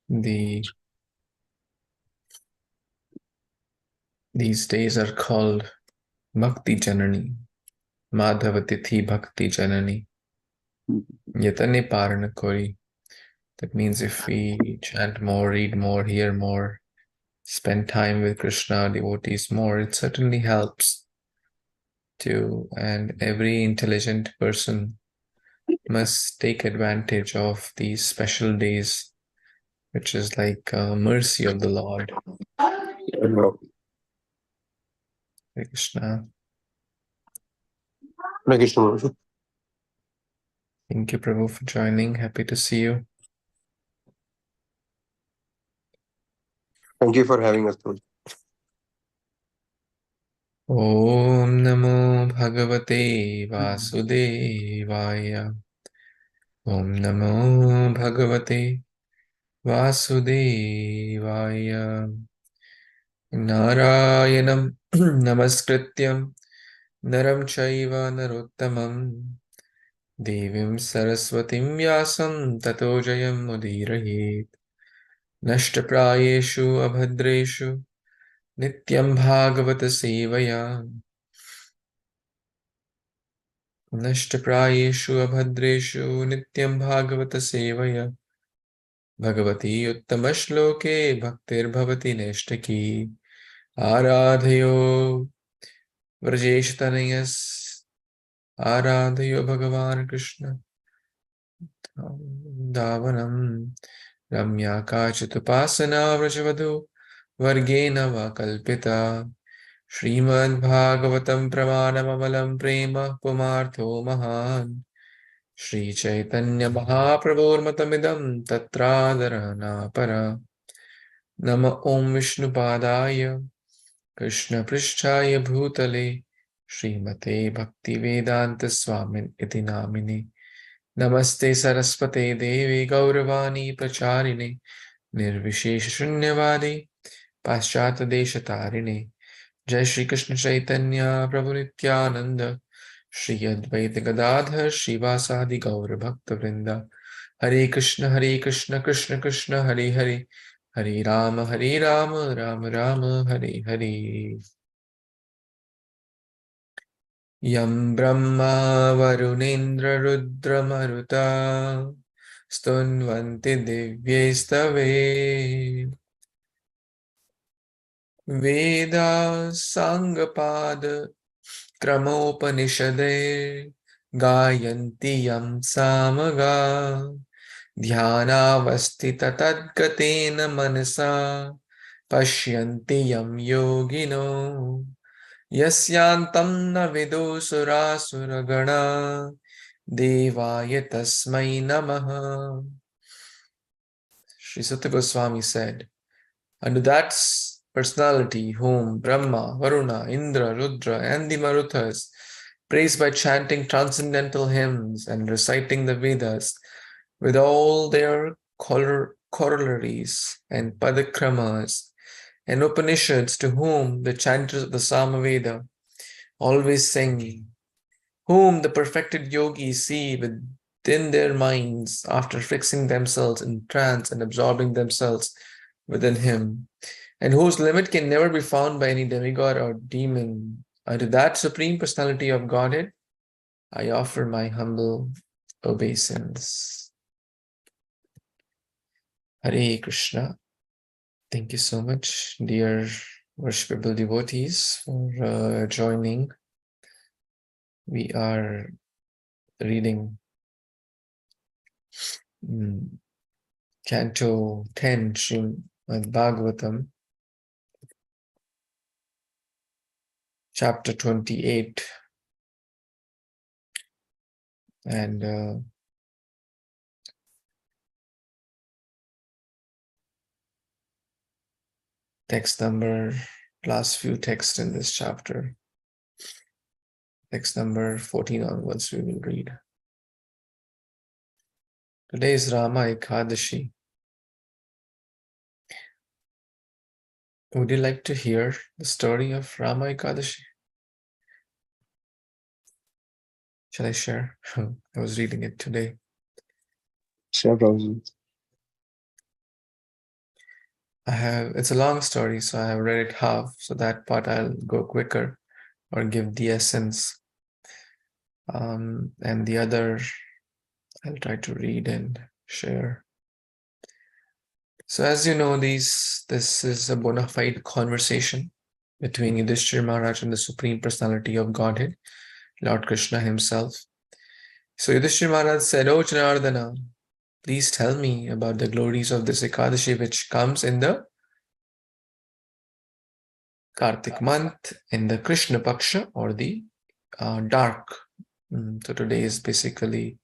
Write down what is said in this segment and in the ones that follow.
These days are called Bhakti Janani, Madhavatithi Bhakti Janani, Yatane Parana Kori. That means if we chant more, read more, hear more, spend time with Kṛṣna devotees more, it certainly helps too. And every intelligent person must take advantage of these special days, which is like mercy of the Lord. Hare Kṛṣna. Thank you, Prabhu, for joining. Happy to see you. Thank you for having us, Prabhu. Om Namo Bhagavate Vasudevaya. Om Namo Bhagavate Vasudevaya. Narayanam Namaskrityam Naram Chaiva Narottamam Devim Saraswatim Vyasam Tato Jayam Mudirayet Nashtaprayeshu Abhadreshu Nityaṁ bhāgavata-sevayā. Nashtaprayeshu abhadreshu Nityaṁ bhāgavata-sevayā. Bhagavati uttama-shloke bhaktir bhavati neshtaki. Ārādhayo vrajeshatanayas. Ārādhayo Bhagavan Kṛṣṇa. Dāvanam ramya kāchitupāsana vrajavadu vargena va kalpita. Śrīmad-Bhāgavatam pramanamamalam prema pumartho mahan. Śrī Caitanya Mahāprabhu matamidam tatradharana para. Nama Om Vishnu Padaya Krishna Pristhaya Bhutale Srimate Bhakti Vedanta Swamin Iti Namine. Namaste Saraswate Devi Gauravani Pracharine Nirvishesha Shunyavadi Paschata Deshatarine. Jai Shri Kṛṣna Caitanya Prabhu Nityananda Shri Advaita Gadadhar Shivasadi Gaura Bhakta Vrinda. Hare Krishna Krishna Krishna Hare Hare Hare Rama Rama Rama Hare Hare. Yam Brahma Varunendra Rudra Maruta Stunvanti Divyestave Veda Sangapad Kramopanishade Gayanti Yam Samaga Dhyanavastita Tadgatena Manasa Pashyanti Yam Yogino Yasyantam na vidu surasura Devaya Tasmai Namaha. Sri Sutta Goswami said, and that personality whom Brahma, Varuna, Indra, Rudra, and the Maruthas praise by chanting transcendental hymns and reciting the Vedas with all their corollaries and padakramas, and Upanishads, to whom the chanters of the Samaveda always sing, whom the perfected yogis see within their minds after fixing themselves in trance and absorbing themselves within him, and whose limit can never be found by any demigod or demon. Unto that Supreme Personality of Godhead, I offer my humble obeisance. Hare Krishna. Thank you so much, dear worshipable devotees, for joining. We are reading Canto 10, Śrīmad-Bhāgavatam, chapter 28, and text number, last few texts in this chapter, text number 14 onwards we will read. Today is Rama Ekadashi. Would you like to hear the story of Rama Ekadashi? Shall I share? I was reading it today. Sure, Prabhuji. it's a long story, so I have read it half, so that part I'll go quicker or give the essence. And the other, I'll try to read and share. So as you know, this is a bona fide conversation between Yudhishthira Maharaj and the Supreme Personality of Godhead, Lord Kṛṣṇa himself. So Yudhishthira Maharaj said, "O Janardana, please tell me about the glories of this Ekadashi, which comes in the Kartik month, in the Krishna Paksha, or the dark." So today is basically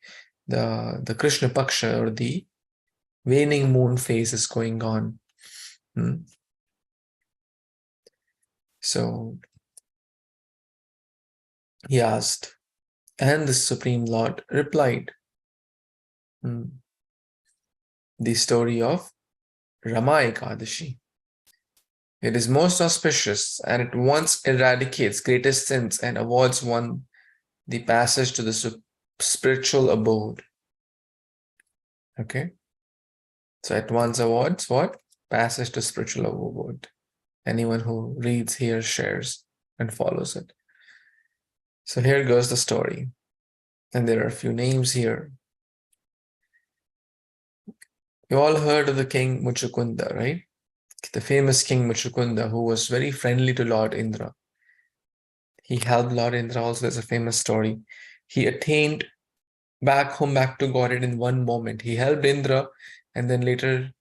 the Krishna Paksha, or the waning moon phase is going on. So he asked, and the Supreme Lord replied, the story of Rama Ekadashi. It is most auspicious, and it once eradicates greatest sins and awards one the passage to the spiritual abode. Okay? So it once awards what? Passage to spiritual abode. Anyone who reads here, shares, and follows it. So here goes the story. And there are a few names here. You all heard of the king Muchukunda, right? The famous king Muchukunda, who was very friendly to Lord Indra. He helped Lord Indra also. There's a famous story. He attained back to Godhead in one moment. He helped Indra, and then later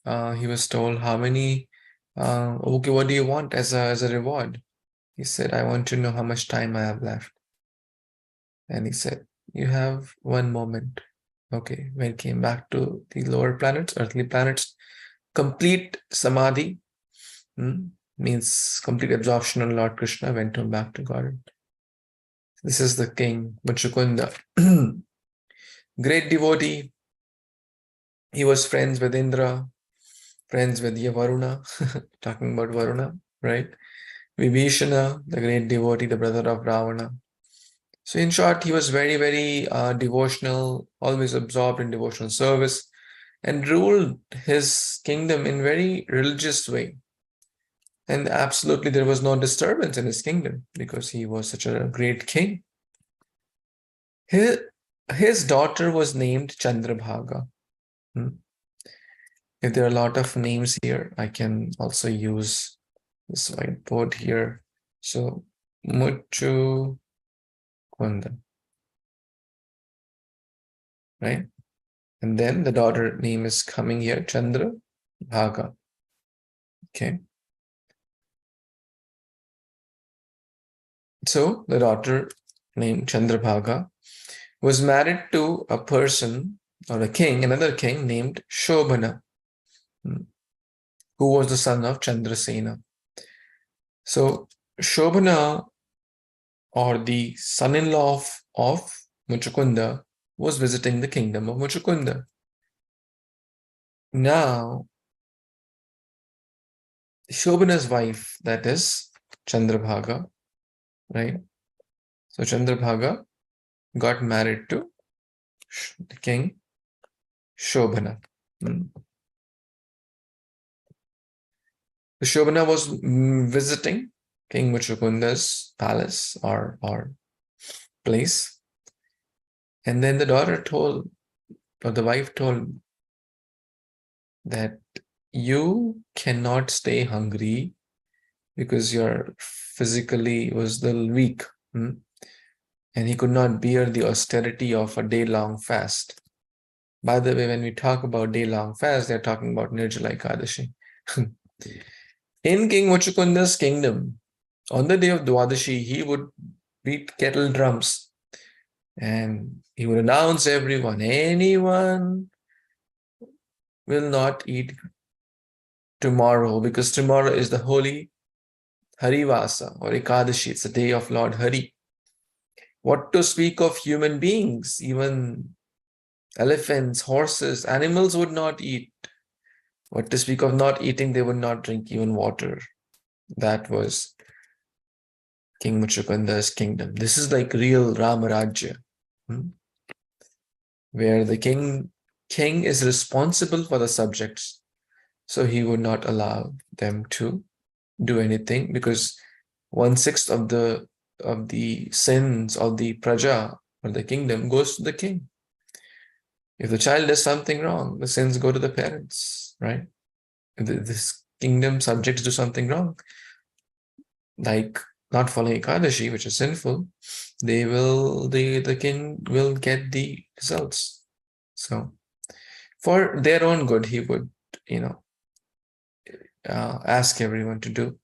he was told, how many, okay, what do you want as a reward? He said, I want to know how much time I have left. And he said, you have one moment. Okay, when he came back to the lower planets, earthly planets, complete samadhi, means complete absorption on Lord Kṛṣṇa, went on back to Godhead. This is the king, Muchukunda. Great devotee. He was friends with Indra, friends with Varuna, talking about Varuna, right? Vibhishana, the great devotee, the brother of Ravana. So in short, he was very, very devotional, always absorbed in devotional service, and ruled his kingdom in very religious way. And absolutely there was no disturbance in his kingdom because he was such a great king. His daughter was named Chandrabhaga. If there are a lot of names here, I can also use this whiteboard here. So Muchukunda, right? And then the daughter name is coming here, Chandrabhaga. Okay. So the daughter named Chandrabhaga was married to a person or a king, another king named Shobhana, who was the son of Chandrasena. So Shobhana, or the son-in-law of Muchukunda, was visiting the kingdom of Muchukunda. Now, Shobhana's wife, that is Chandrabhaga, right? So Chandrabhaga got married to the king Shobhana. The Shobhana was visiting King Muchukunda's palace or place. And then the daughter told, or the wife told, that you cannot stay hungry because you're physically was a little weak. And he could not bear the austerity of a day-long fast. By the way, when we talk about day-long fast, they're talking about Nirjala Ekadashi. In King Muchukunda's kingdom, on the day of Dwadashi, he would beat kettle drums and he would announce everyone, anyone will not eat tomorrow because tomorrow is the holy Harivasa or Ekadashi. It's the day of Lord Hari. What to speak of human beings, even elephants, horses, animals would not eat. What to speak of not eating, they would not drink even water. That was King Muchukunda's kingdom. This is like real Ramarajya, where the king is responsible for the subjects. So he would not allow them to do anything, because 1/6 of the sins of the praja or the kingdom goes to the king. If the child does something wrong, the sins go to the parents, right? If this kingdom subjects do something wrong, like not following Ekadashi, which is sinful, the king will get the results. So for their own good, he would, ask everyone to do,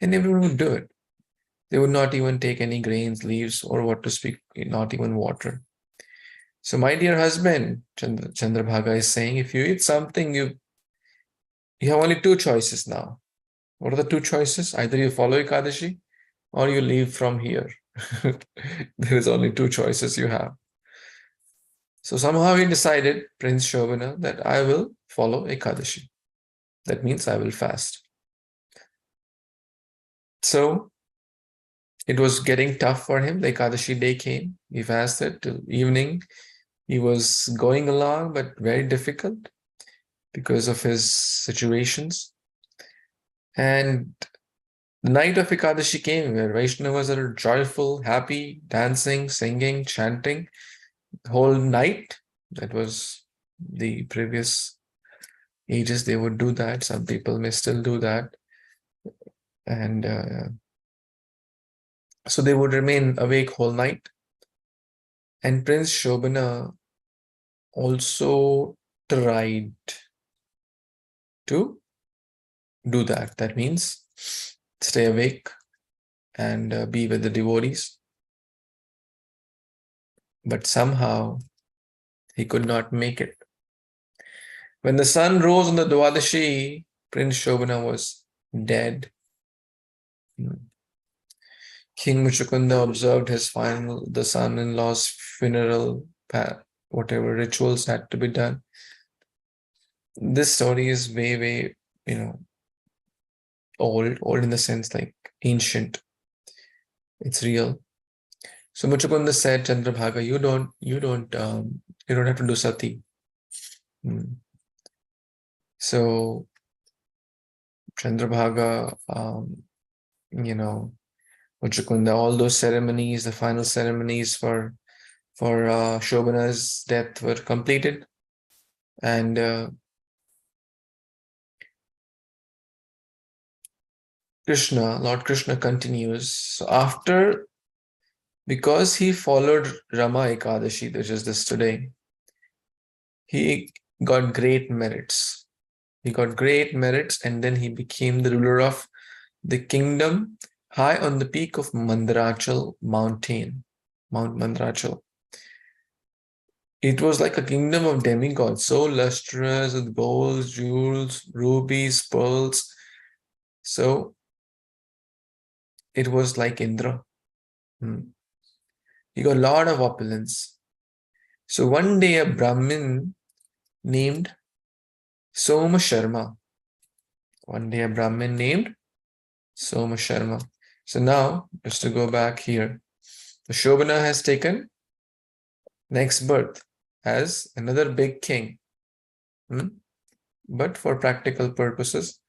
and everyone would do it. They would not even take any grains, leaves, or what to speak, not even water. So my dear husband, Chandrabhaga is saying, if you eat something, you have only two choices now. What are the two choices? Either you follow Ekadashi or you leave from here. There is only two choices you have. So somehow he decided, Prince Shobana, that I will follow Ekadashi. That means I will fast. So it was getting tough for him. The Ekadashi day came. He fasted till evening. He was going along, but very difficult because of his situations. And the night of Ekadashi came, where Vaishnavas are joyful, happy, dancing, singing, chanting the whole night. That was the previous ages. They would do that. Some people may still do that. And so they would remain awake whole night. And Prince Shobana also tried to do that. That means stay awake and be with the devotees. But somehow he could not make it. When the sun rose on the Dwadashi, Prince Shobana was dead. King Muchukunda observed the son-in-law's funeral, whatever rituals had to be done. This story is way, old in the sense like ancient. It's real. So Muchukunda said, Chandrabhaga, you don't have to do sati. So Chandrabhaga, Muchukunda, all those ceremonies, the final ceremonies for Shobana's death were completed, and Lord Kṛṣṇa continues. So because he followed Rama Ekadashi, which is this today, he got great merits. And then he became the ruler of the kingdom high on the peak of Mandarachal mountain, Mount Mandarachal. It was like a kingdom of demigods, so lustrous with golds, jewels, rubies, pearls. So it was like Indra. He got a lot of opulence. So one day a Brahmin named Soma Sharma. So now, just to go back here, the Shobana has taken next birth as another big king. But for practical purposes,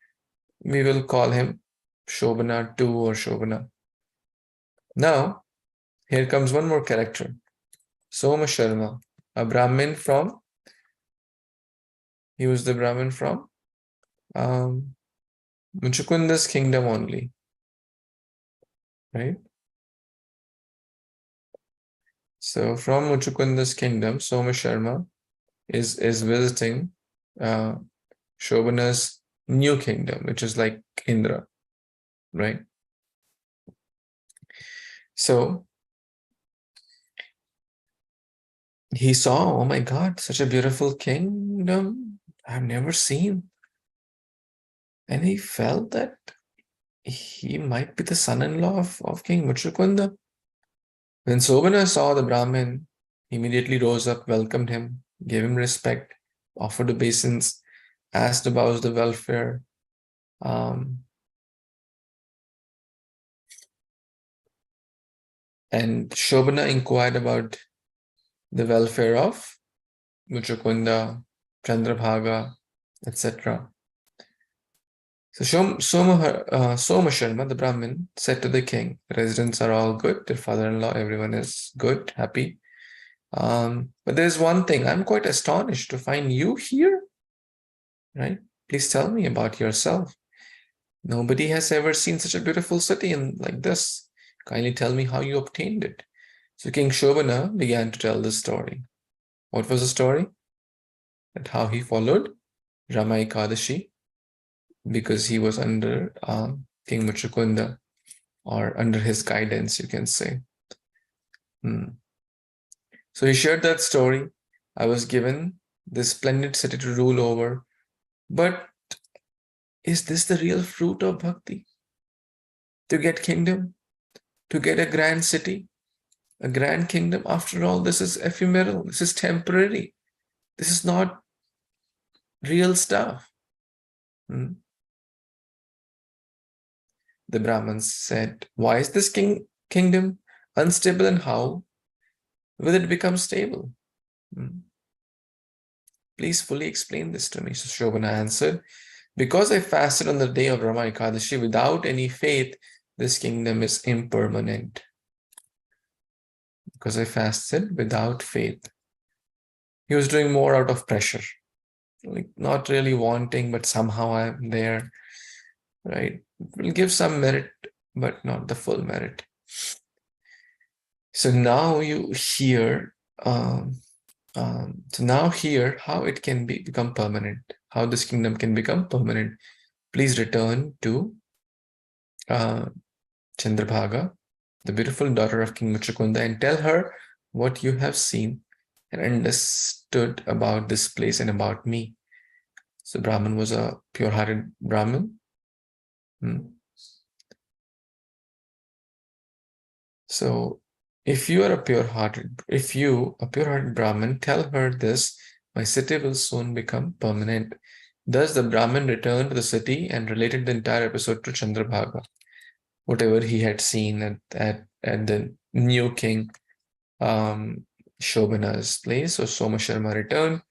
we will call him Shobana 2 or Shobana. Now, here comes one more character. Soma Sharma, a Brahmin from, he was the Brahmin from Muchukunda's kingdom only, right? So from Muchukunda's kingdom, Soma Sharma is visiting Shobana's new kingdom, which is like Indra, right? So he saw, oh my God, such a beautiful kingdom I've never seen. And he felt that he might be the son-in-law of King Muchukunda. When Sobana saw the Brahmin, he immediately rose up, welcomed him, gave him respect, offered obeisance, asked about the welfare. And Shobana inquired about the welfare of Muchukunda, Chandrabhaga, etc. So Soma Sharma, the Brahmin, said to the king, the residents are all good, their father-in-law, everyone is good, happy. But there's one thing, I'm quite astonished to find you here, right? Please tell me about yourself. Nobody has ever seen such a beautiful city like this. Kindly tell me how you obtained it. So King Shobana began to tell the story. What was the story? That how he followed Rama Ekadashi, because he was under King Muchukunda, or under his guidance, you can say. So he shared that story. I was given this splendid city to rule over. But is this the real fruit of bhakti? To get kingdom? To get a grand city? A grand kingdom? After all, this is ephemeral. This is temporary. This is not real stuff. The Brahmins said, why is this kingdom unstable, and how will it become stable? Please fully explain this to me. So Shobana answered, because I fasted on the day of Rama Ekadashi without any faith, this kingdom is impermanent. Because I fasted without faith. He was doing more out of pressure, like not really wanting, but somehow I'm there, right? It will give some merit, but not the full merit. So now you hear, how it can become permanent, how this kingdom can become permanent. Please return to Chandrabhaga, the beautiful daughter of King Muchukunda, and tell her what you have seen and understood about this place and about me. So Brahman was a pure-hearted Brahman. So if you are a pure-hearted Brahman, tell her this, my city will soon become permanent. Thus the Brahman returned to the city and related the entire episode to Chandrabhaga. Whatever he had seen at the new king Shobana's place. So Soma Sharma returned.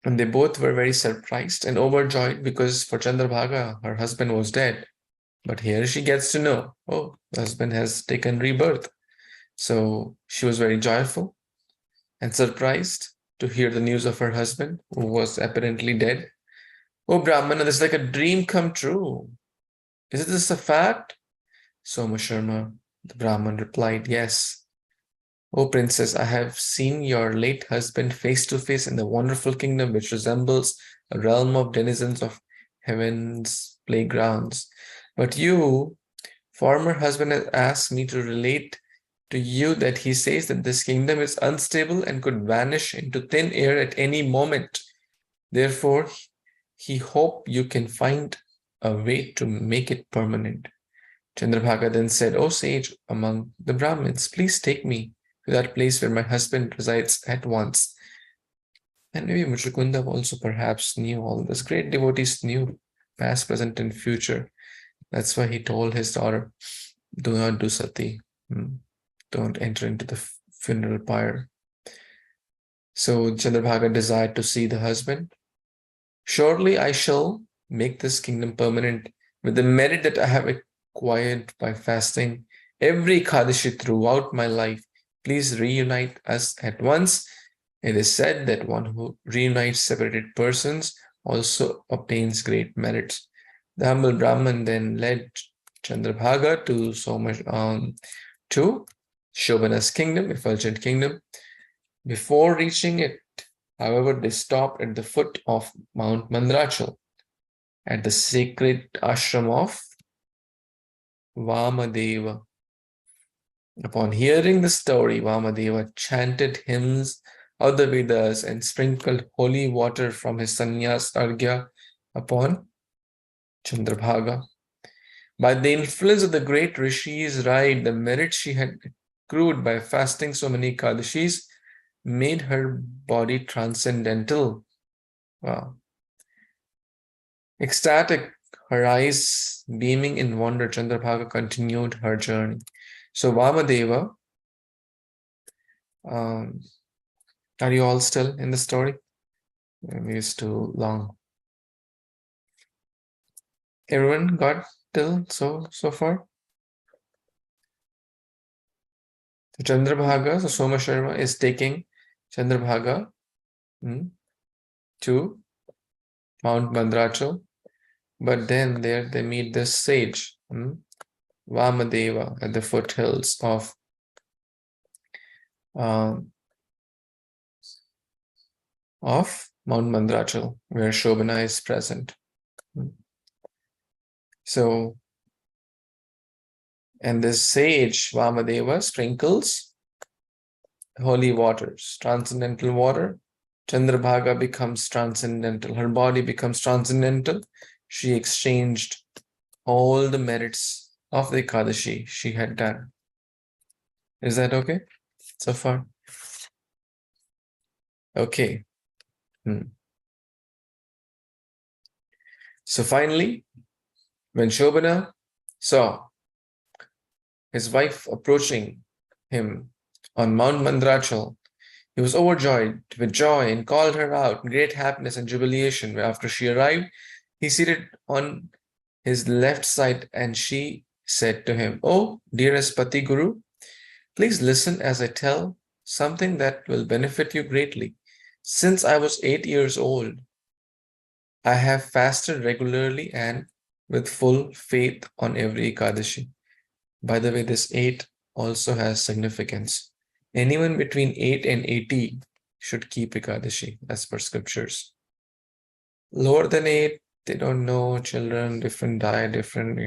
And they both were very surprised and overjoyed, because for Chandrabhaga, her husband was dead. But here she gets to know, oh, the husband has taken rebirth. So she was very joyful and surprised to hear the news of her husband, who was apparently dead. Oh, Brahmana, this is like a dream come true. Is this a fact? Soma Sharma, the Brahman, replied, yes. O princess, I have seen your late husband face to face in the wonderful kingdom which resembles a realm of denizens of heaven's playgrounds. But you, former husband, has asked me to relate to you that he says that this kingdom is unstable and could vanish into thin air at any moment. Therefore, he hopes you can find a way to make it permanent. Chandrabhaga then said, O sage among the Brahmins, please take me to that place where my husband resides at once. And maybe Muchukunda also perhaps knew all this. Great devotees knew past, present, and future. That's why he told his daughter, do not do sati. Don't enter into the funeral pyre. So Chandrabhaga desired to see the husband. Surely I shall make this kingdom permanent with the merit that I have acquired by fasting every Ekadashi throughout my life. Please reunite us at once. It is said that one who reunites separated persons also obtains great merits. The humble Brahman then led Chandrabhaga to Shobana's kingdom, effulgent kingdom. Before reaching it, however, they stopped at the foot of Mount Mandrachal, at the sacred ashram of Vamadeva. Upon hearing the story, Vamadeva chanted hymns of the Vedas and sprinkled holy water from his sannyas argya upon Chandrabhaga. By the influence of the great Rishi's ride, the merit she had accrued by fasting so many Ekadashis made her body transcendental. Wow. Ecstatic, her eyes beaming in wonder, Chandrabhaga continued her journey. So Vamadeva, are you all still in the story? Maybe it's too long. Everyone got till so far? So Chandrabhaga, so Soma Sharma is taking Chandrabhaga to Mount Mandrachal, but then there they meet this sage, Vamadeva, at the foothills of Mount Mandrachal, where Shobhana is present. So, and this sage Vamadeva sprinkles holy waters, transcendental water. Chandrabhaga becomes transcendental. Her body becomes transcendental. She exchanged all the merits of the Ekadashi she had done. Is that okay so far? Okay. So finally, when Shobhana saw his wife approaching him on Mount Mandrachal, he was overjoyed with joy and called her out in great happiness and jubilation. After she arrived, he seated on his left side, and she said to him, "Oh, dearest Pati Guru, please listen as I tell something that will benefit you greatly. Since I was 8 years old, I have fasted regularly and with full faith on every Ekadashi." By the way, this 8 also has significance. Anyone between 8 and 80 should keep Ekadashi as per scriptures. Lower than 8, they don't know, children, different diet, different,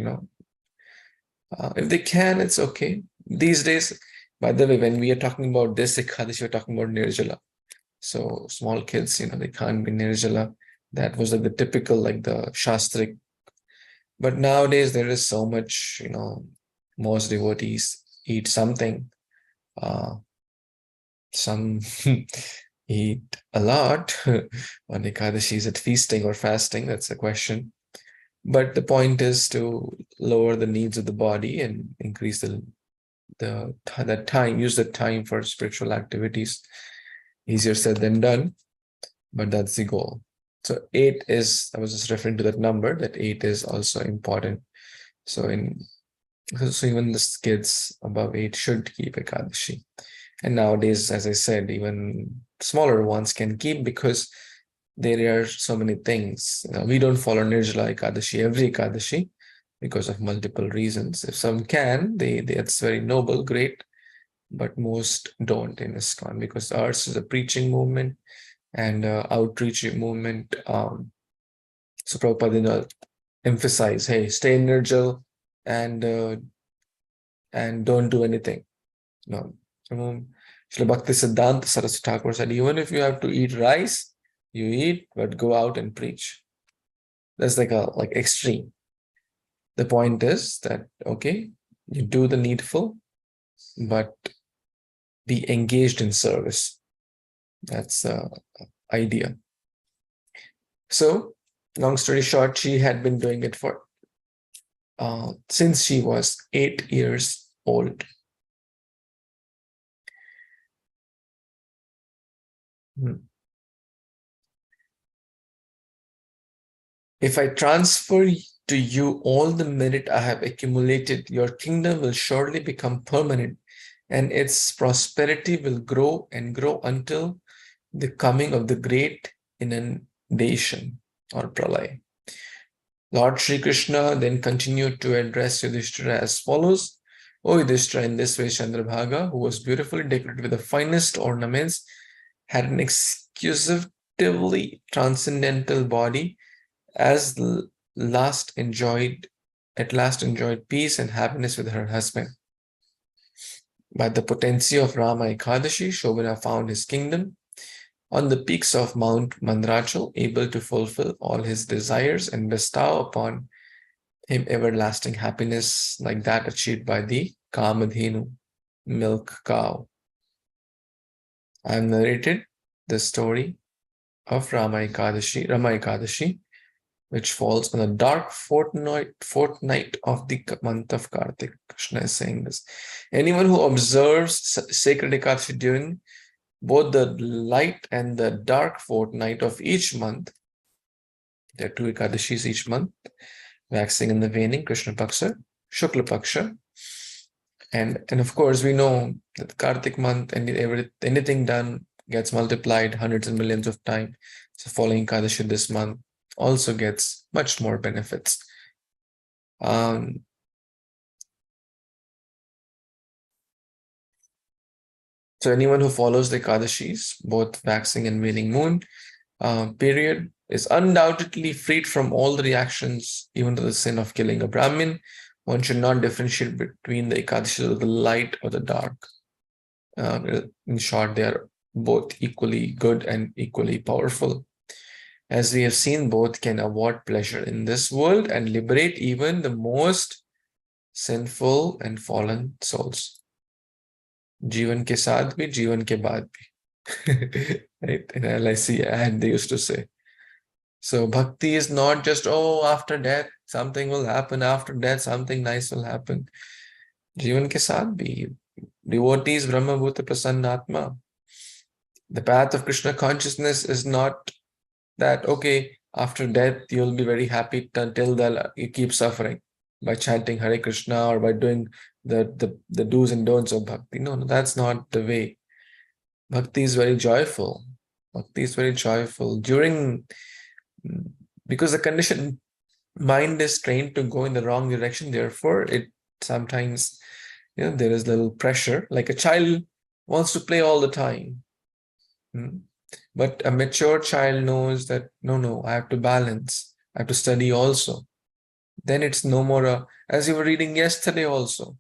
if they can, it's okay. These days, by the way, when we are talking about this Ekadashi, we're talking about Nirjala. So small kids, they can't be Nirjala. That was like the typical, like the Shastric. But nowadays, there is so much, most devotees eat something. Some eat a lot on Ekadashi. Is it feasting or fasting? That's the question. But the point is to lower the needs of the body and increase that time, use the time for spiritual activities. Easier said than done, but that's the goal. So 8 is, I was just referring to that number, that 8 is also important. So even the kids above 8 should keep Ekadashi. And nowadays, as I said, even smaller ones can keep because there are so many things. We don't follow Nirjala Ekadashi, every Ekadashi, because of multiple reasons. If some can, that's very noble, great, but most don't in Iskcon, because ours is a preaching movement and outreach movement. So Prabhupada emphasize, hey, stay in Nirjal and don't do anything. No. Srila Bhakti Siddhanta Saraswati Thakur said, even if you have to eat rice, you eat, but go out and preach. That's like extreme. The point is that, okay, you do the needful, but be engaged in service. That's the idea. So, long story short, she had been doing it for since she was 8 years old. If I transfer to you all the merit I have accumulated, your kingdom will surely become permanent, and its prosperity will grow and grow until the coming of the great inundation or pralaya. Lord Sri Kṛṣṇa then continued to address Yudhishthira as follows. O Yudhishthira, in this way Chandrabhaga, who was beautifully decorated with the finest ornaments, had an exclusively transcendental body, at last enjoyed peace and happiness with her husband. By the potency of Rama Ekadashi, Shobhana found his kingdom on the peaks of Mount Mandrachal, able to fulfill all his desires and bestow upon him everlasting happiness like that achieved by the Kamadhenu, milk cow. I have narrated the story of Rama Ekadashi, which falls on a dark fortnight of the month of Kartik. Kṛṣṇa is saying this. Anyone who observes sacred Ekadashi during both the light and the dark fortnight of each month. There are 2 Ekadashis each month, waxing and the waning, Krishna Paksha, Shukla Paksha. And of course, we know that Kartik month, anything done gets multiplied hundreds and millions of times. So following Ekadashi this month also gets much more benefits. So anyone who follows the Ekadashis, both waxing and waning moon period, is undoubtedly freed from all the reactions, even to the sin of killing a Brahmin. One should not differentiate between the Ekadashis of the light or the dark. In short, they are both equally good and equally powerful. As we have seen, both can award pleasure in this world and liberate even the most sinful and fallen souls. Jivan ke saath bhi, jivan ke baad bhi. Right? In LIC ad, they used to say. So bhakti is not just, oh, after death, something will happen. After death, something nice will happen. Jivan ke saath bhi. Devotees, Brahma Bhuta Prasannatma. The path of Krishna consciousness is not that, okay, after death, you'll be very happy until you keep suffering by chanting Hare Krishna or by doing the do's and don'ts of bhakti. No, that's not the way. Bhakti is very joyful. Bhakti is very joyful. Because the conditioned mind is trained to go in the wrong direction, therefore, it sometimes, there is little pressure. Like a child wants to play all the time. But a mature child knows that, no, I have to balance. I have to study also. Then it's no more, as you were reading yesterday also,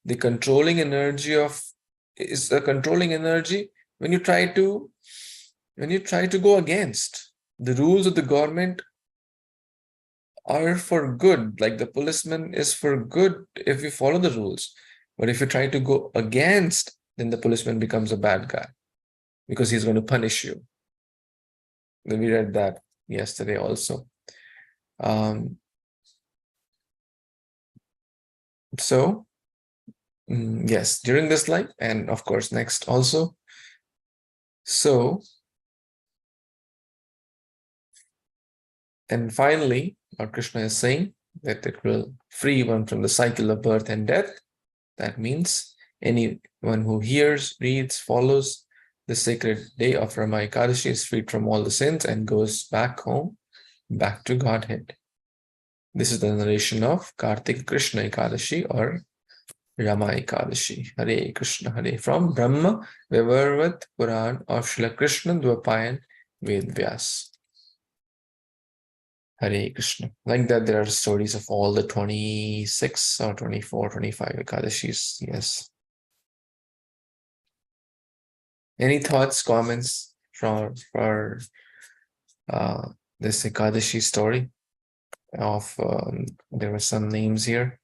the controlling energy is a controlling energy when you try to go against. The rules of the government are for good, like the policeman is for good if you follow the rules. But if you try to go against, then the policeman becomes a bad guy because he's going to punish you. We read that yesterday also. So, yes, during this life and of course next also. So, and finally, what Krishna is saying, that it will free one from the cycle of birth and death. That means anyone who hears, reads, follows the sacred day of Rama Ekadashi is freed from all the sins and goes back home, back to Godhead. This is the narration of Kartik Krishna Ekadashi or Rama Ekadashi. Hare Krishna Hare, from Brahma Vivarvat Puran of Srila Krishna Dwapayan Ved Vyas. Hare Krishna. Like that, there are stories of all the 26 or 24, 25 Ekadashis. Yes. Any thoughts, comments for this Ekadashi story? There were some names here.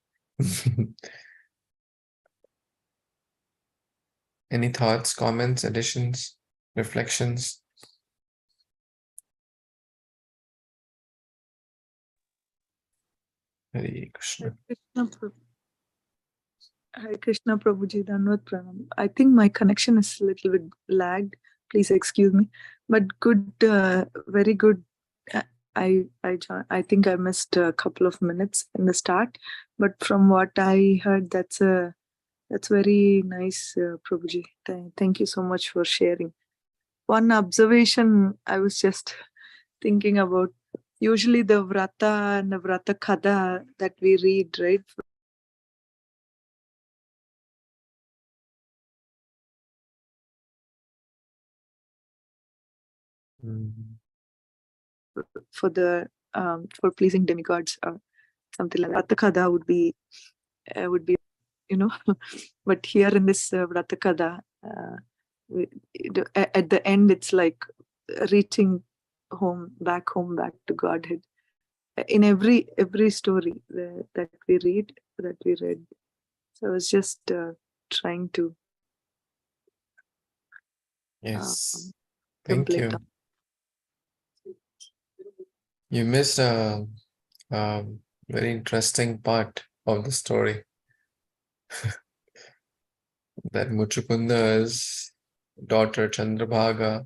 Any thoughts, comments, additions, reflections? Hare Krishna. Hare Krishna Prabhuji, Dhanvat Pranam. I think my connection is a little bit lagged. Please excuse me. But good, very good. I think I missed a couple of minutes in the start, but from what I heard, that's very nice, Prabhuji. Thank you so much for sharing. One observation I was just thinking about. Usually the Vrata and the Vrata Kada that we read, right? For the for pleasing demigods or something like that. Vrata Kada would be but here in this Vrata Kada, at the end it's like reaching back home, back to Godhead. In every story that we read. So I was just trying to yes. Thank you. You missed a very interesting part of the story. That Muchukunda is daughter Chandrabhaga.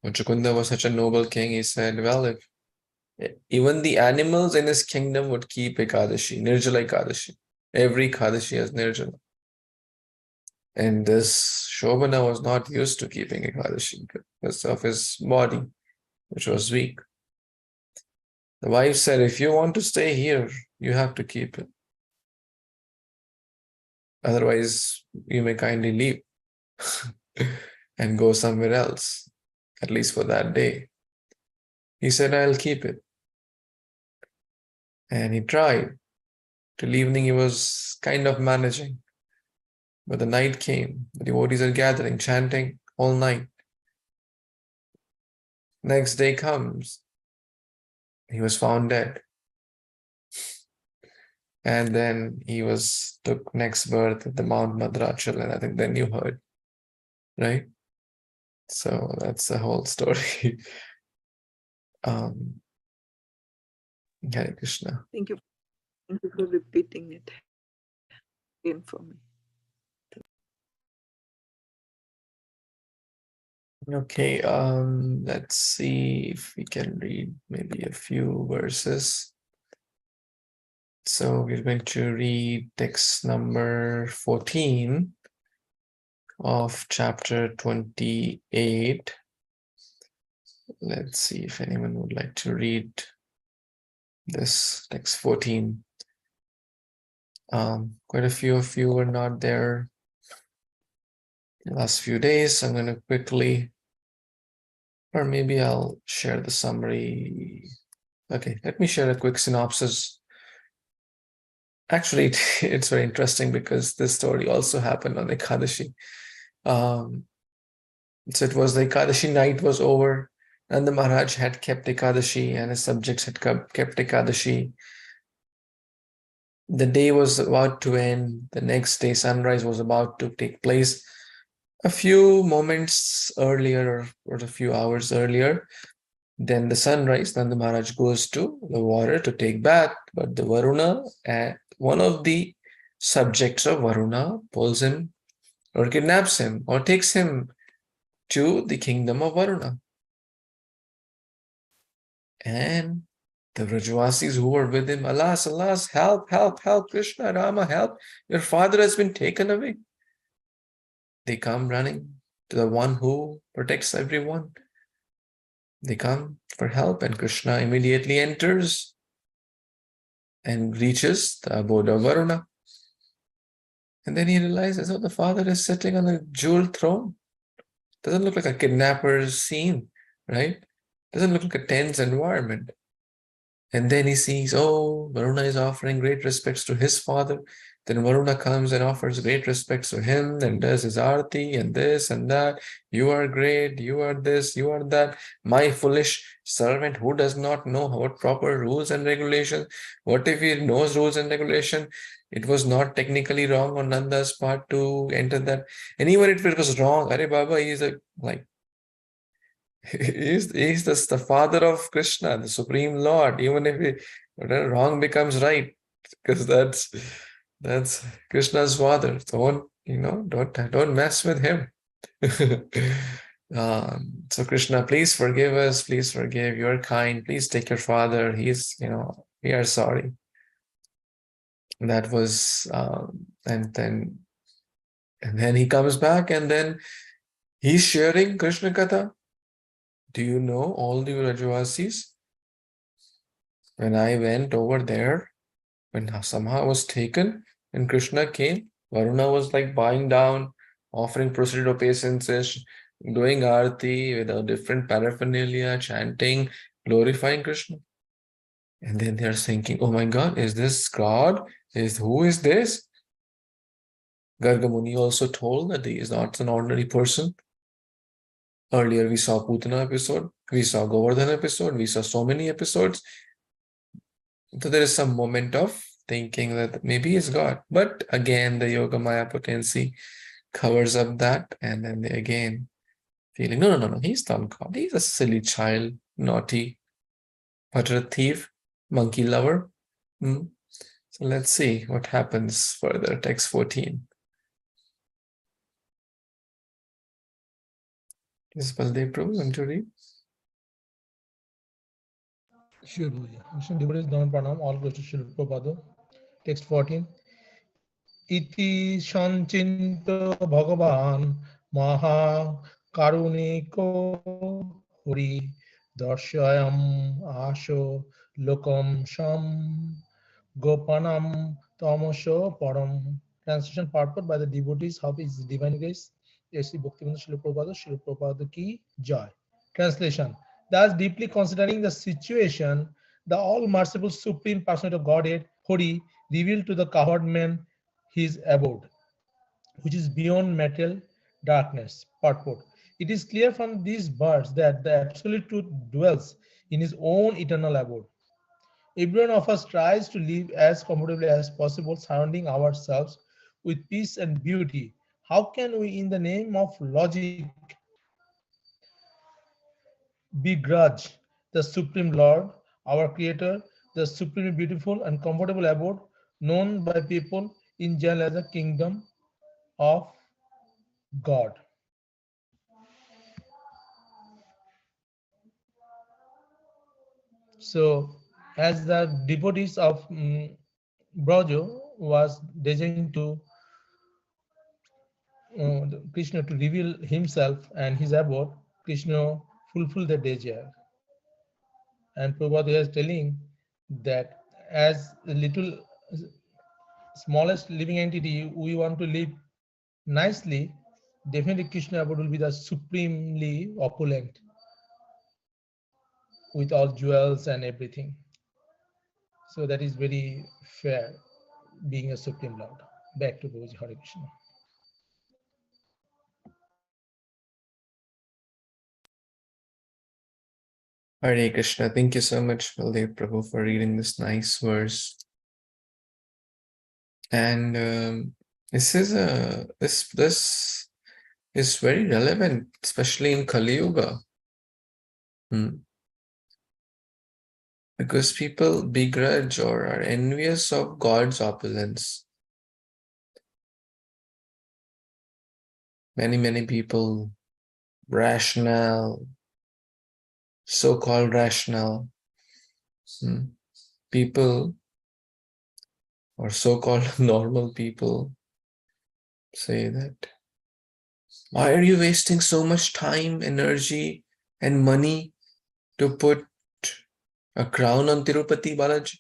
Muchukunda was such a noble king, he said, well, if even the animals in his kingdom would keep Ekadashi, Nirjala Ekadashi. Every Ekadashi has Nirjala. And this Shobana was not used to keeping Ekadashi because of his body, which was weak. The wife said, if you want to stay here, you have to keep it. Otherwise, you may kindly leave and go somewhere else, at least for that day. He said, I'll keep it. And he tried. Till evening, he was kind of managing. But the night came. The devotees are gathering, chanting all night. Next day comes. He was found dead. And then he took next birth at the Mount Madrachal, and I think then you heard, right? So that's the whole story. Hare Krishna. Thank you. Thank you for repeating it again for me. Okay, let's see if we can read maybe a few verses. So we're going to read text number 14 of chapter 28. Let's see if anyone would like to read this text 14. Quite a few of you were not there the last few days. I'm going to quickly, or maybe I'll share the summary. Okay, let me share a quick synopsis. Actually, it's very interesting because this story also happened on Ekadashi. So it was the Ekadashi night was over, and the Maharaj had kept Ekadashi and his subjects had kept Ekadashi. The day was about to end. The next day, sunrise was about to take place. A few moments earlier, or a few hours earlier, then the sunrise, then the Maharaj goes to the water to take bath, but the Varuna, one of the subjects of Varuna, pulls him or kidnaps him or takes him to the kingdom of Varuna. And the Vrajavasis who were with him, alas, alas, help, help, help, Krishna, Rama, help, your father has been taken away. They come running to the one who protects everyone. They come for help, and Krishna immediately enters and reaches the abode of Varuna. And then he realizes, oh, the father is sitting on a jeweled throne. Doesn't look like a kidnapper's scene, right? Doesn't look like a tense environment. And then he sees, oh, Varuna is offering great respects to his father. Then Varuna comes and offers great respects to him and does his arati and this and that. You are great, you are this, you are that. My foolish servant who does not know what proper rules and regulations. What if he knows rules and regulation? It was not technically wrong on Nanda's part to enter that. And even if it was wrong, Are Baba, he is he's the father of Krishna, the Supreme Lord. Even if wrong becomes right, because that's Krishna's father. Don't mess with him. So Krishna, please forgive us. Please forgive. You're kind. Please take your father. We are sorry. That was, and then he comes back, and then he's sharing Krishna Katha. Do you know all the Vrajavasis? When I went over there, when Samha was taken and Krishna came, Varuna was like bowing down, offering proceeded obeisances, doing arati with a different paraphernalia, chanting, glorifying Krishna. And then they're thinking, oh my God, is this God? Who is this? Garga Muni also told that he is not an ordinary person. Earlier we saw Putana episode, we saw Govardhan episode, we saw so many episodes. So there is some moment of thinking that maybe it's God. But again, the Yoga Maya potency covers up that, and then they again feeling, no, he's not God. He's a silly child, naughty, butter thief, monkey lover. So let's see what happens further. Text 14. Is Baldev Prabhu going to read? Sure, Guruji. Vishnu devotees, Dhaman Pranam, all goes to Śrīla Prabhupada. Text 14. Iti sanchinto bhagavan maha karuniko hori darshayam asho lokam sham gopanam tamasho param. Translation purport by the devotees of His Divine Grace, Sri Bhaktivedanta Śrīla Prabhupada ki jai. Translation. Thus, deeply considering the situation, the all-merciful Supreme Personality of Godhead, Hori, revealed to the cowherd man his abode, which is beyond material darkness. Purport. It is clear from these words that the Absolute Truth dwells in his own eternal abode. Every one of us tries to live as comfortably as possible, surrounding ourselves with peace and beauty. How can we, in the name of logic, begrudge the Supreme Lord, our Creator, the supremely beautiful and comfortable abode known by people in general as the kingdom of God? So, as the devotees of Braja was designed to Krishna to reveal himself and his abode, Krishna fulfilled the desire. And Prabhupada is telling that as the little smallest living entity, we want to live nicely, definitely Krishna abode will be the supremely opulent with all jewels and everything. So that is very fair, being a Supreme Lord. Back to Prabhuji. Hare Krishna. Hare Krishna. Thank you so much, Baldev Prabhu, for reading this nice verse. And this is very relevant, especially in Kali Yuga. Because people begrudge or are envious of God's opulence. Many people, rational, so-called rational people or so-called normal people say that, why are you wasting so much time, energy, and money to put a crown on Tirupati Balaji?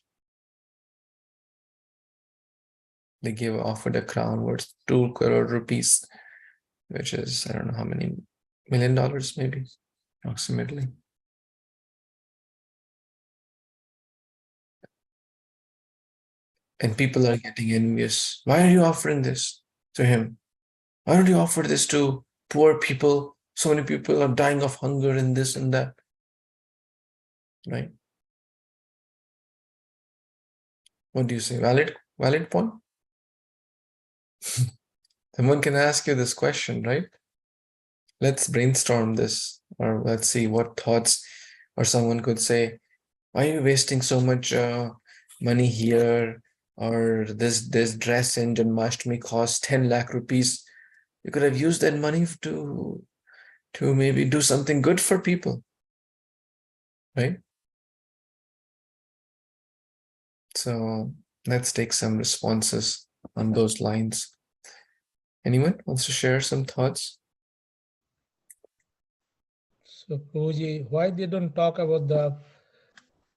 They offered a crown worth 2 crore rupees, which is, I don't know how many, $1 million maybe, approximately. And people are getting envious. Why are you offering this to him? Why don't you offer this to poor people? So many people are dying of hunger and this and that. Right? What do you say? Valid point? Someone can ask you this question, right? Let's brainstorm this, or let's see what thoughts, or someone could say, why are you wasting so much money here? Or this dress in Janmashtami costs 10 lakh rupees. You could have used that money to maybe do something good for people, right? So let's take some responses on those lines. Anyone wants to share some thoughts? So, Prabhuji, why they don't talk about the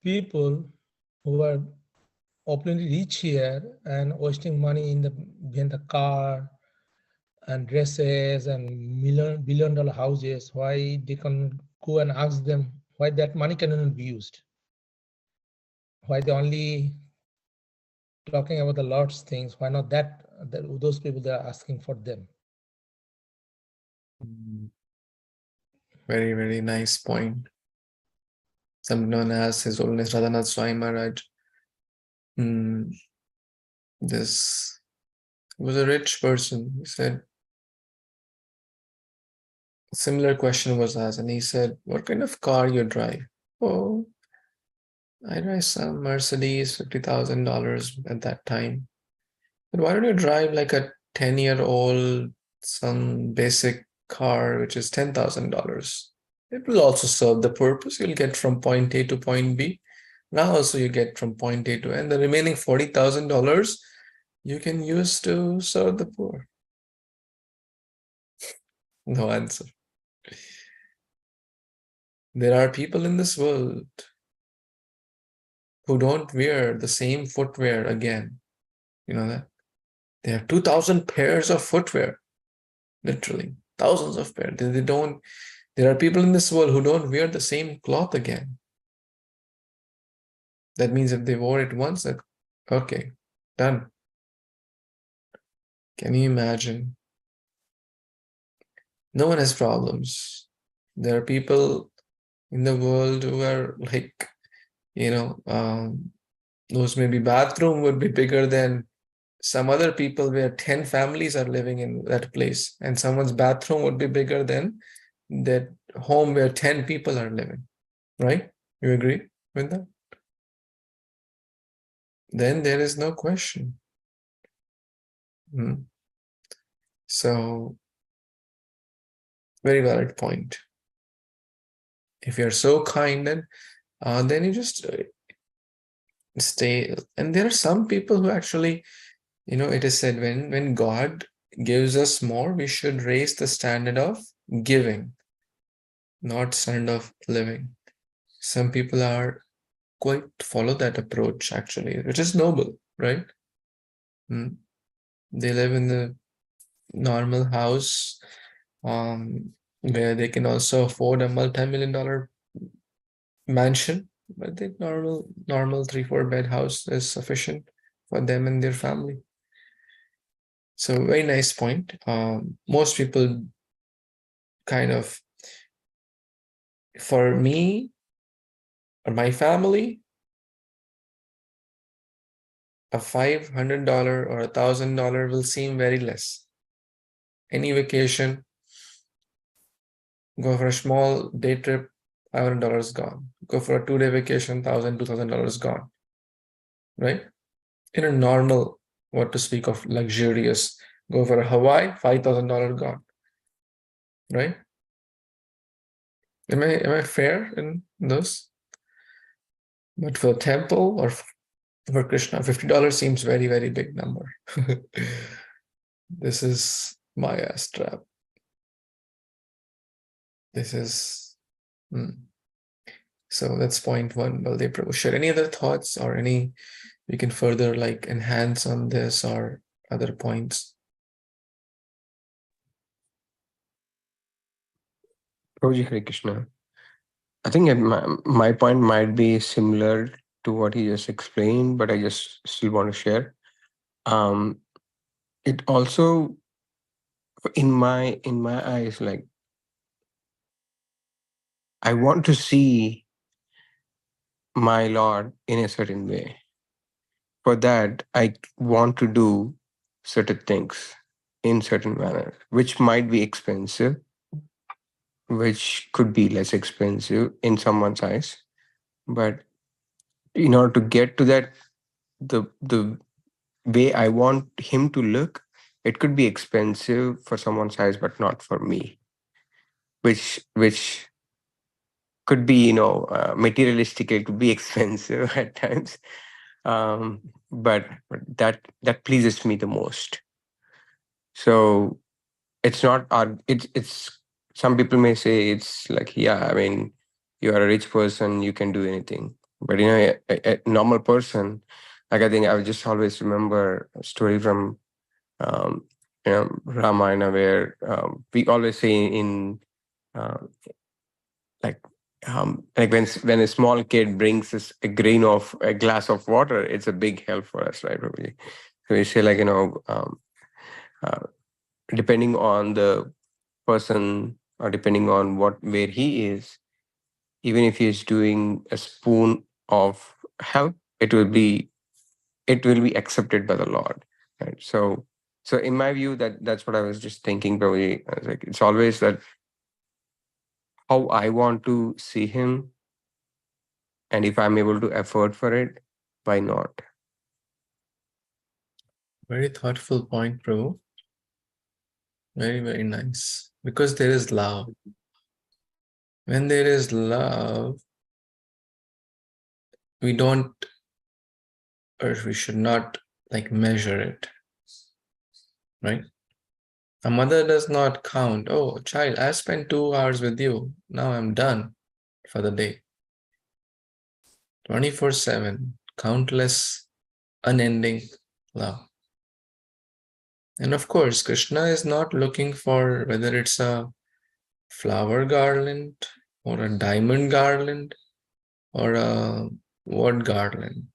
people who are opulently rich here and wasting money in the car and dresses and billion-dollar houses? Why they can go and ask them why that money cannot be used? Why they only talking about the Lord's things? Why not those people they are asking for them? Very, very nice point. Someone asked His Holiness Radhanath Swami Maharaj. This was a rich person. He said, a similar question was asked, and he said, what kind of car you drive? Oh, I drive some Mercedes, $50,000 at that time. But why don't you drive like a 10-year-old, some basic car which is $10,000. It will also serve the purpose. You'll get from point A to point B. Now also you get from point A to, and the remaining $40,000 you can use to serve the poor. No answer. There are people in this world who don't wear the same footwear again. You know that? They have 2,000 pairs of footwear. Literally, thousands of pairs. They don't. There are people in this world who don't wear the same cloth again. That means if they wore it once, that okay, done. Can you imagine? No one has problems. There are people in the world who are like, those maybe bathroom would be bigger than some other people where 10 families are living in that place, and someone's bathroom would be bigger than that home where 10 people are living, right? You agree with that? Then there is no question. So, very valid point. If you're so kind, then you just stay. And there are some people who actually, it is said when God gives us more, we should raise the standard of giving, not standard of living. Some people are quite follow that approach actually, which is noble, right? They live in the normal house where they can also afford a multi-million-dollar mansion, but I think normal 3-4 bed house is sufficient for them and their family. So very nice point. Most people kind of, for me or my family, a $500 or $1,000 will seem very less. Any vacation, go for a small day trip, $500 gone. Go for a 2-day vacation, $2,000 gone. Right? In a normal, what to speak of luxurious, go for a Hawaii, $5,000 gone. Right? Am I fair in those? But for a temple or for Kṛṣṇa, $50 seems very, very big number. This is Maya's trap. This is so that's point one. Baldev Prabhu, share any other thoughts or any we can further like enhance on this or other points? Prabhuji, Hare Krishna. I think my point might be similar to what he just explained, but I just still want to share. It also, in my eyes, like I want to see my Lord in a certain way. For that, I want to do certain things in certain manner, which might be expensive, which could be less expensive in someone's eyes. But in order to get to that, the way I want him to look, it could be expensive for someone's eyes, but not for me. Which could be, materialistic, it could be expensive at times. But that pleases me the most. So it's not it's some people may say it's like, yeah, I mean, you are a rich person, you can do anything. But a normal person, like I think I just always remember a story from Ramayana where we always say in like when a small kid brings us a glass of water, it's a big help for us, right? Probably. So we say like, depending on the person or depending on where he is, even if he is doing a spoon of help, it will be accepted by the Lord, right? So in my view, that's what I was just thinking. Probably, I was like, it's always that how I want to see him, and if I'm able to afford for it, why not? Very thoughtful point, Prabhu. Very, very nice. Because there is love. When there is love, we don't, or we should not like measure it, right? A mother does not count, oh, child, I spent 2 hours with you. Now I'm done for the day. 24/7, countless, unending love. And of course, Kṛṣṇa is not looking for whether it's a flower garland or a diamond garland or a what garland.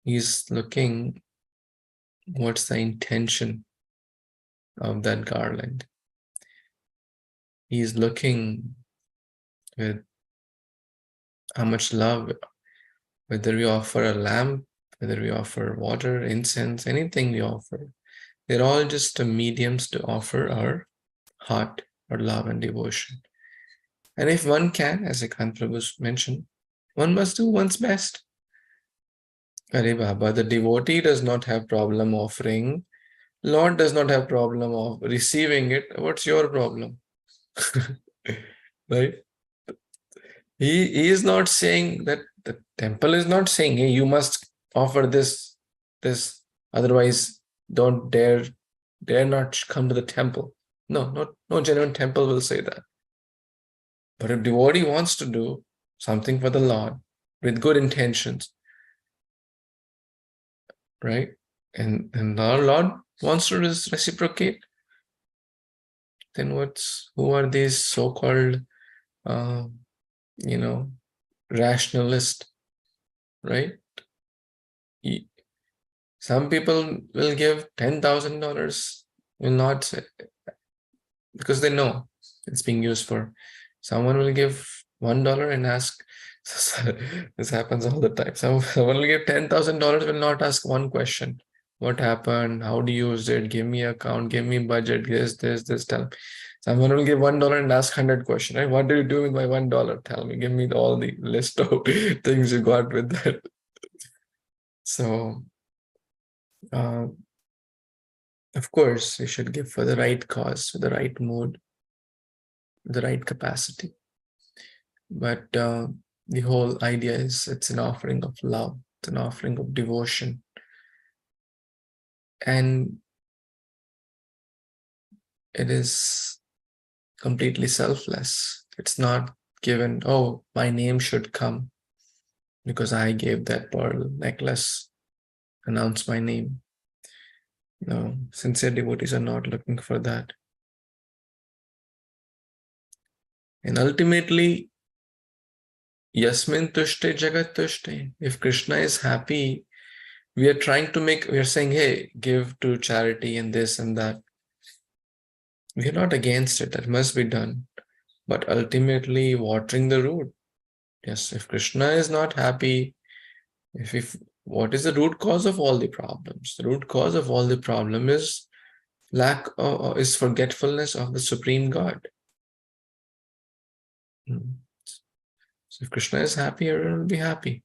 He's looking what's the intention of that garland. He's looking with how much love, whether we offer a lamp, whether we offer water, incense, anything we offer, they're all just mediums to offer our heart or love and devotion. And if one can, as Ekant Prabhu mentioned, one must do one's best. Hare Baba, the devotee does not have problem offering. Lord does not have problem of receiving it. What's your problem? Right? He is not saying that the temple is not saying, hey, you must offer this, otherwise don't dare not come to the temple. No genuine temple will say that. But if devotee wants to do something for the Lord with good intentions, right? And our Lord wants to reciprocate, then who are these so-called rationalist, right? Some people will give $10,000, will not say, because they know it's being used for. Someone will give $1 and ask, this happens all the time. Someone will give $10,000, will not ask one question. What happened? How do you use it? Give me account, give me budget, this, tell me. Someone will give $1 and ask 100 questions, right? What do you do with my $1? Tell me, give me all the list of things you got with that. So, of course, we should give for the right cause, for the right mood, the right capacity. But the whole idea is it's an offering of love, it's an offering of devotion. And it is completely selfless. It's not given, oh, my name should come because I gave that pearl necklace, announce my name. No, sincere devotees are not looking for that. And ultimately, Yasmin tushte jagat tushte. If Kṛṣṇa is happy, we are saying, hey, give to charity and this and that. We are not against it, that must be done. But ultimately, watering the root. Yes, if Kṛṣṇa is not happy, what is the root cause of all the problems? The root cause of all the problem is is forgetfulness of the Supreme God. So if Kṛṣṇa is happy, everyone will be happy.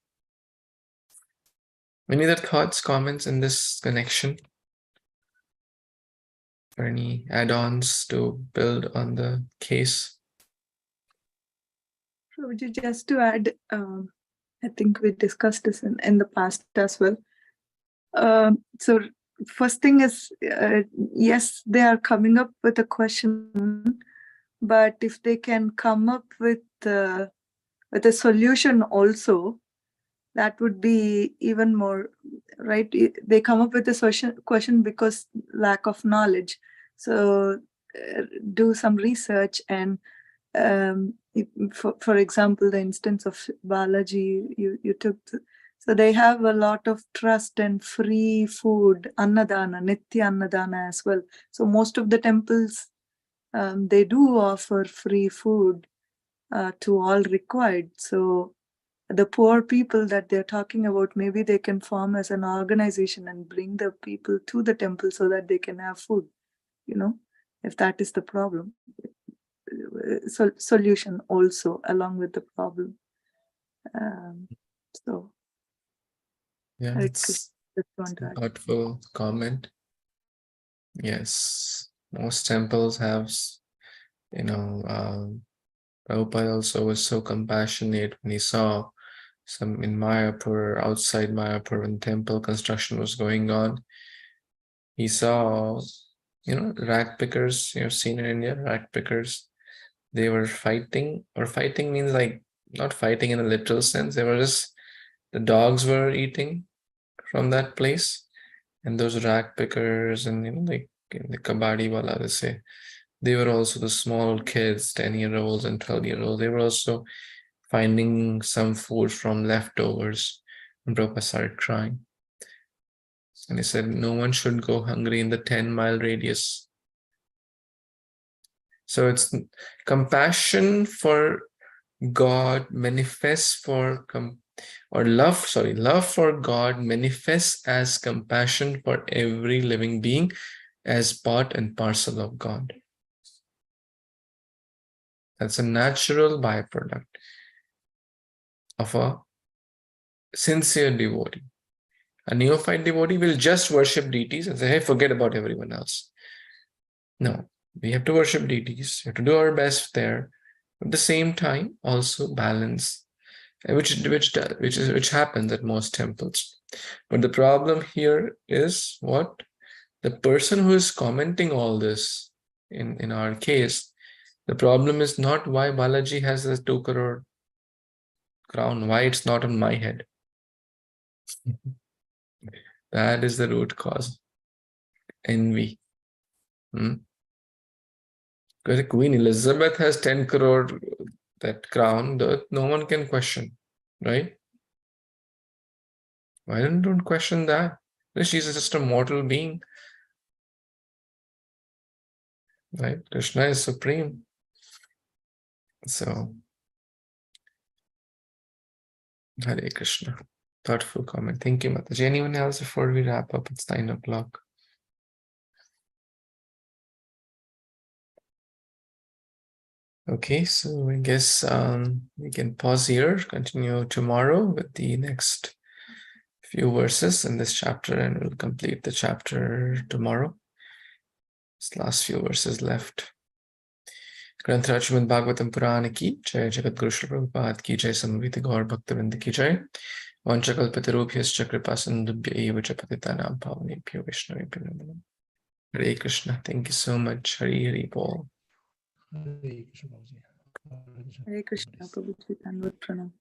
Any other thoughts, comments in this connection? Or any add-ons to build on the case? Prabhuji, just to add, I think we discussed this in the past as well. So first thing is, yes, they are coming up with a question, but if they can come up with a solution also, that would be even more, right? They come up with a question because lack of knowledge. So do some research and for example, the instance of Balaji you took, so they have a lot of trust and free food, annadana, nitya annadana as well. So most of the temples, they do offer free food to all required. So the poor people that they're talking about, maybe they can form as an organization and bring the people to the temple so that they can have food, if that is the problem. Solution also along with the problem. So yeah, it's a thoughtful comment. Yes, most temples have You know, Prabhupada also was so compassionate when he saw some in Mayapur, outside Mayapur, when temple construction was going on. He saw, you know, rag pickers. You've seen in India, rag pickers. They were fighting, or fighting means like not fighting in a literal sense. They were just, the dogs were eating from that place, and those rag pickers and, you know, like the kabadi wala, they say, they were also the small kids, 10-year-olds and 12-year-olds. They were also finding some food from leftovers. And Prabhupada started crying. And he said, no one should go hungry in the 10-mile radius. So it's compassion for God manifests for, love for God manifests as compassion for every living being as part and parcel of God. That's a natural byproduct of a sincere devotee. A neophyte devotee will just worship deities and say, hey, forget about everyone else. No, we have to worship deities. We have to do our best there. At the same time, also balance, which happens at most temples. But the problem here is what? The person who is commenting all this, in our case, the problem is not why Balaji has a 2 crore crown, why it's not on my head. That is the root cause. Envy. Because Queen Elizabeth has 10 crore, that crown, that no one can question, right? Why don't question that? Because she's just a mortal being, right? Kṛṣṇa is supreme. So, Hare Kṛṣṇa. Thoughtful comment. Thank you, Mataji. Anyone else before we wrap up? It's 9 o'clock. Okay, so I guess we can pause here, continue tomorrow with the next few verses in this chapter, and we'll complete the chapter tomorrow. This last few verses left. Grantha Śrīmad-Bhāgavatam Purana ki jai, Jagat Guru Śrīla Prabhupada ki jai, Samavita Gaur Bhakta-vrinda ki jai, Vanchakalpatarubhyascha Kripasindubhya eva cha patitanam pavanebhyo Vaishnavebhyo namo namaha. Hare Krishna. Thank you so much. Hare Bol. Hare Krishna. Hare Krishna, Prabhuji, Dandavat Pranam.